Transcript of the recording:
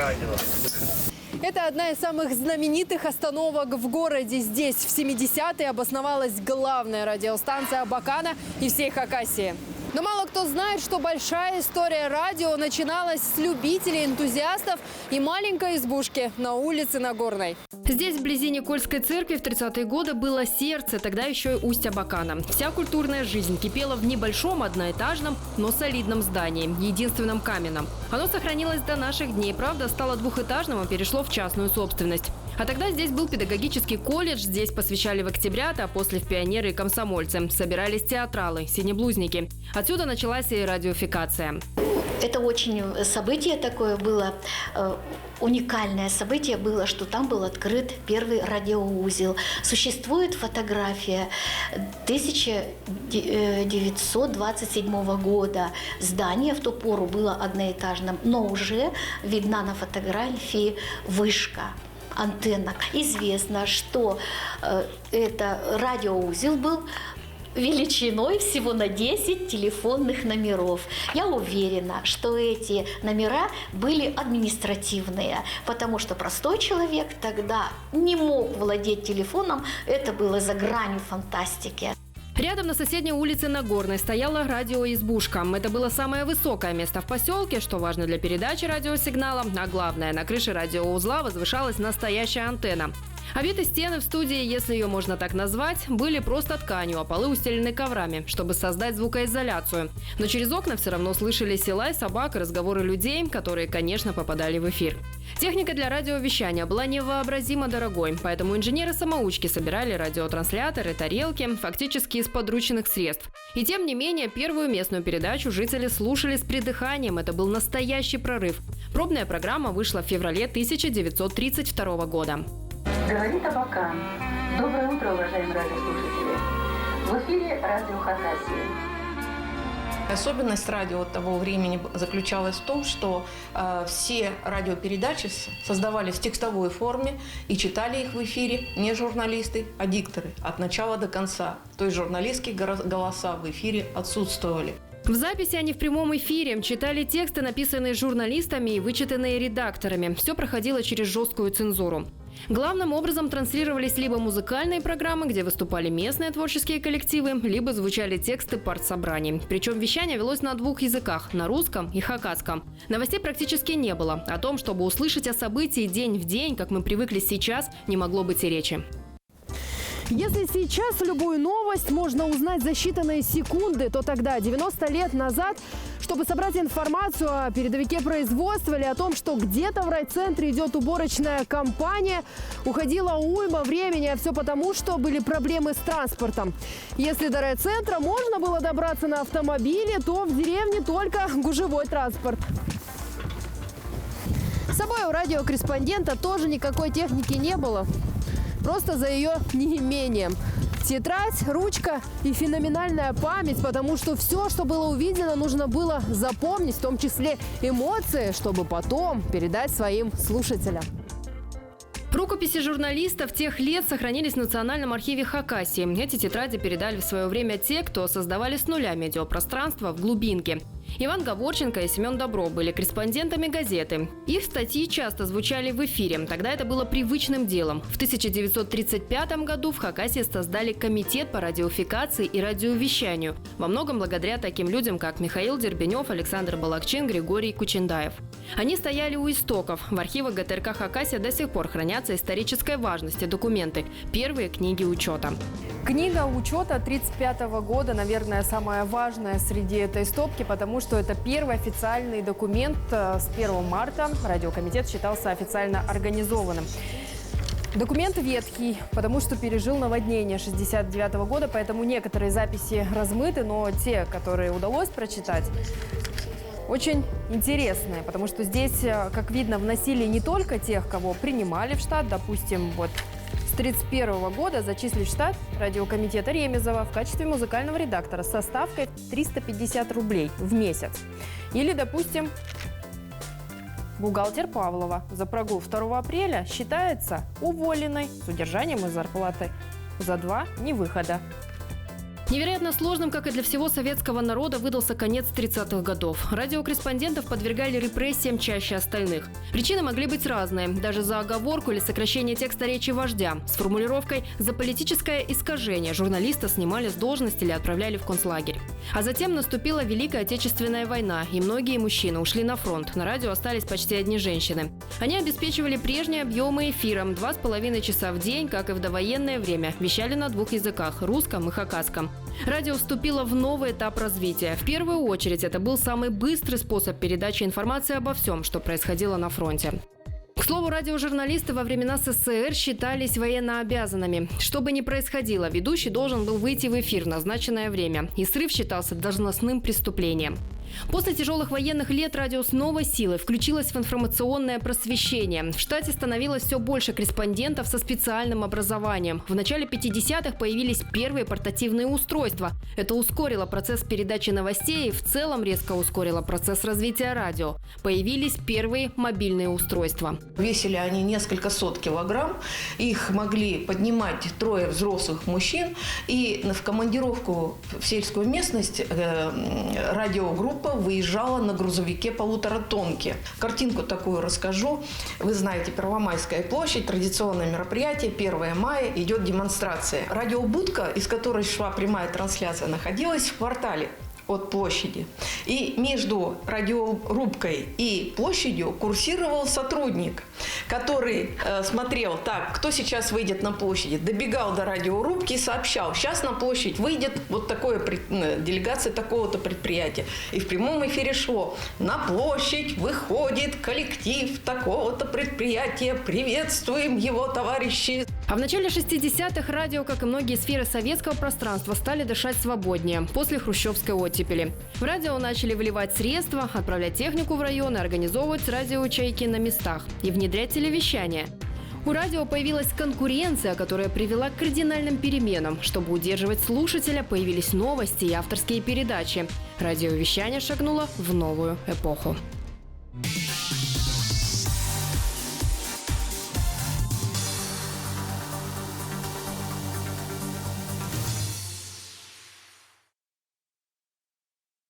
радио. Это одна из самых знаменитых остановок в городе. Здесь в 70-е обосновалась главная радиостанция Абакана и всей Хакасии. Но мало кто знает, что большая история радио начиналась с любителей, энтузиастов и маленькой избушки на улице Нагорной. Здесь, вблизи Никольской церкви, в 30-е годы было сердце, тогда еще и устья Абакана. Вся культурная жизнь кипела в небольшом одноэтажном, но солидном здании, единственном каменном. Оно сохранилось до наших дней, правда, стало двухэтажным и перешло в частную собственность. А тогда здесь был педагогический колледж, здесь посвящали в октябрят, а после в пионеры и комсомольцы. Собирались театралы, синеблузники. Отсюда началась и радиофикация. Это очень событие такое было, уникальное событие было, что там был открыт первый радиоузел. Существует фотография 1927 года. Здание в ту пору было одноэтажным, но уже видна на фотографии вышка. Антенна. Известно, что это радиоузел был величиной всего на 10 телефонных номеров. Я уверена, что эти номера были административные, потому что простой человек тогда не мог владеть телефоном, это было за гранью фантастики. Рядом на соседней улице Нагорной стояла радиоизбушка. Это было самое высокое место в поселке, что важно для передачи радиосигнала. А главное, на крыше радиоузла возвышалась настоящая антенна. Обиты стены в студии, если ее можно так назвать, были просто тканью, а полы устелены коврами, чтобы создать звукоизоляцию. Но через окна все равно слышались и лай собак, и разговоры людей, которые, конечно, попадали в эфир. Техника для радиовещания была невообразимо дорогой, поэтому инженеры-самоучки собирали радиотрансляторы, тарелки, фактически из подручных средств. И тем не менее, первую местную передачу жители слушали с придыханием. Это был настоящий прорыв. Пробная программа вышла в феврале 1932 года. Говорит Абакан. Доброе утро, уважаемые радиослушатели. В эфире радио Хакасии. Особенность радио того времени заключалась в том, что все радиопередачи создавались в текстовой форме и читали их в эфире не журналисты, а дикторы от начала до конца. То есть журналистские голоса в эфире отсутствовали. В записи они в прямом эфире читали тексты, написанные журналистами и вычитанные редакторами. Все проходило через жесткую цензуру. Главным образом транслировались либо музыкальные программы, где выступали местные творческие коллективы, либо звучали тексты партсобраний. Причем вещание велось на двух языках – на русском и хакасском. Новостей практически не было. О том, чтобы услышать о событии день в день, как мы привыкли сейчас, не могло быть и речи. Если сейчас любую новость можно узнать за считанные секунды, то тогда, 90 лет назад, чтобы собрать информацию о передовике производства или о том, что где-то в райцентре идет уборочная кампания, уходила уйма времени, а все потому, что были проблемы с транспортом. Если до райцентра можно было добраться на автомобиле, то в деревне только гужевой транспорт. С собой у радиокорреспондента тоже никакой техники не было. Просто за ее неимением. Тетрадь, ручка и феноменальная память, потому что все, что было увидено, нужно было запомнить, в том числе эмоции, чтобы потом передать своим слушателям. Рукописи журналистов тех лет сохранились в Национальном архиве Хакасии. Эти тетради передали в свое время те, кто создавали с нуля медиапространство в глубинке. Иван Гаворченко и Семен Добро были корреспондентами газеты. Их статьи часто звучали в эфире. Тогда это было привычным делом. В 1935 году в Хакасии создали комитет по радиофикации и радиовещанию. Во многом благодаря таким людям, как Михаил Дербенев, Александр Балакчин, Григорий Кучендаев. Они стояли у истоков. В архивах ГТРК Хакасия до сих пор хранятся исторической важности документы. Первые книги учета. Книга учета 1935 года, наверное, самая важная среди этой стопки, потому что это первый официальный документ. С 1 марта радиокомитет считался официально организованным. Документ ветхий, потому что пережил наводнение 1969 года, поэтому некоторые записи размыты, но те, которые удалось прочитать, очень интересные, потому что здесь, как видно, вносили не только тех, кого принимали в штат, допустим, вот с 1931 года зачислить в штат радиокомитета Ремезова в качестве музыкального редактора со ставкой 350 рублей в месяц. Или, допустим, бухгалтер Павлова за прогул 2 апреля считается уволенной с удержанием из зарплаты за 2 невыхода. Невероятно сложным, как и для всего советского народа, выдался конец 30-х годов. Радиокорреспондентов подвергали репрессиям чаще остальных. Причины могли быть разные. Даже за оговорку или сокращение текста речи вождя. С формулировкой «за политическое искажение» журналиста снимали с должности или отправляли в концлагерь. А затем наступила Великая Отечественная война, и многие мужчины ушли на фронт. На радио остались почти одни женщины. Они обеспечивали прежние объемы эфира – 2,5 часа в день, как и в довоенное время. Вещали на 2 языках – русском и хакасском. Радио вступило в новый этап развития. В первую очередь, это был самый быстрый способ передачи информации обо всем, что происходило на фронте. К слову, радиожурналисты во времена СССР считались военнообязанными. Что бы ни происходило, ведущий должен был выйти в эфир в назначенное время. И срыв считался должностным преступлением. После тяжелых военных лет радио с новой силой включилось в информационное просвещение. В штате становилось все больше корреспондентов со специальным образованием. В начале 50-х появились первые портативные устройства. Это ускорило процесс передачи новостей и в целом резко ускорило процесс развития радио. Появились первые мобильные устройства. Весили они несколько сот килограмм. Их могли поднимать 3 взрослых мужчин. И в командировку в сельскую местность радиогруппа выезжала на грузовике 1,5-тонки. Картинку такую расскажу. Вы знаете, Первомайская площадь, традиционное мероприятие, 1 мая, идет демонстрация. Радиобудка, из которой шла прямая трансляция, находилась в квартале от площади. И между радиорубкой и площадью курсировал сотрудник, который смотрел, так, кто сейчас выйдет на площади, добегал до радиорубки и сообщал, сейчас на площадь выйдет вот такое делегация такого-то предприятия. И в прямом эфире шло: на площадь выходит коллектив такого-то предприятия, приветствуем его, товарищи. А в начале 60-х радио, как и многие сферы советского пространства, стали дышать свободнее после хрущевской оттепели. В радио начали вливать средства, отправлять технику в районы, организовывать радиочайки на местах и внедрять телевещание. У радио появилась конкуренция, которая привела к кардинальным переменам. Чтобы удерживать слушателя, появились новости и авторские передачи. Радиовещание шагнуло в новую эпоху.